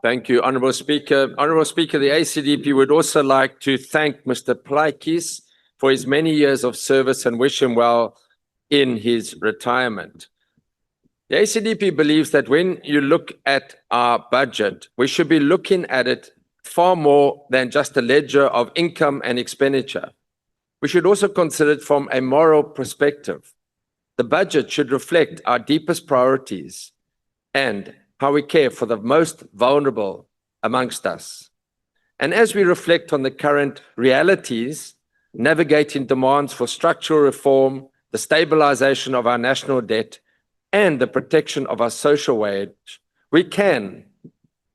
Thank you, Honourable Speaker. Honourable Speaker, the ACDP would also like to thank Mr. Plaikis for his many years of service and wish him well in his retirement. The ACDP believes that when you look at our budget, we should be looking at it far more than just a ledger of income and expenditure. We should also consider it from a moral perspective. The budget should reflect our deepest priorities and how we care for the most vulnerable amongst us. And as we reflect on the current realities, navigating demands for structural reform, the stabilization of our national debt, and the protection of our social wage, we can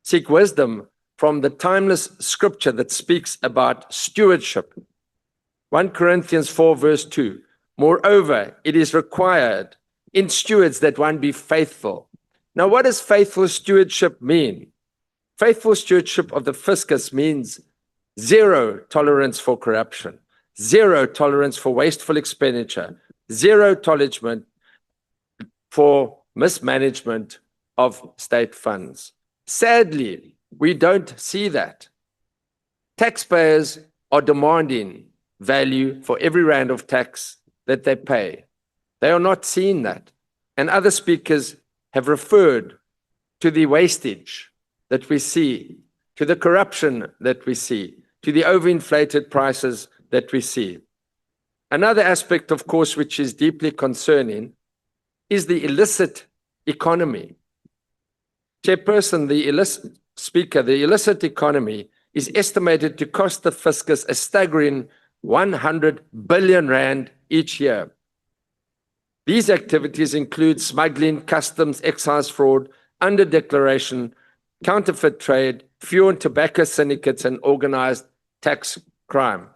seek wisdom from the timeless scripture that speaks about stewardship. 1 Corinthians 4 verse 2, moreover, it is required in stewards that one be faithful. Now, what does faithful stewardship mean? Faithful stewardship of the fiscus means zero tolerance for corruption, zero tolerance for wasteful expenditure, zero tolerance for mismanagement of state funds. Sadly, we don't see that. Taxpayers are demanding value for every rand of tax that they pay. They are not seeing that. And other speakers have referred to the wastage that we see, to the corruption that we see, to the overinflated prices that we see. Another aspect, of course, which is deeply concerning is the illicit economy. Chairperson, the illicit economy is estimated to cost the fiscus a staggering 100 billion rand each year. These activities include smuggling, customs, excise fraud, under-declaration, counterfeit trade, fuel and tobacco syndicates, and organized tax crime.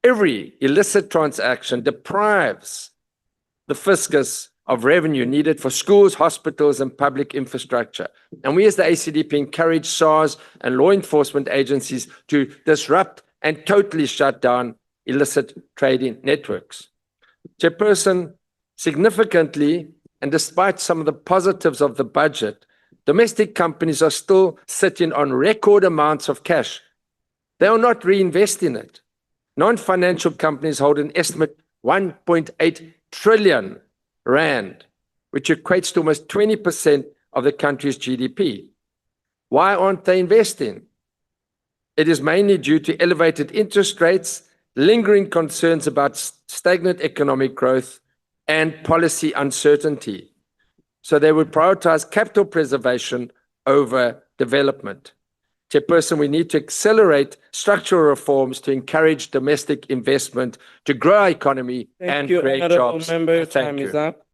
Every illicit transaction deprives the fiscus of revenue needed for schools, hospitals, and public infrastructure. And we as the ACDP encourage SARS and law enforcement agencies to disrupt and totally shut down illicit trading networks. Chairperson, significantly, and despite some of the positives of the budget, domestic companies are still sitting on record amounts of cash. They are not reinvesting it. Non-financial companies hold an estimate 1.8 trillion rand, which equates to almost 20% of the country's GDP. Why aren't they investing? It is mainly due to elevated interest rates, lingering concerns about stagnant economic growth, and policy uncertainty. So they would prioritize capital preservation over development. Chairperson, we need to accelerate structural reforms to encourage domestic investment, to grow our economy and create jobs. Thank you, Honourable Member. Time is up.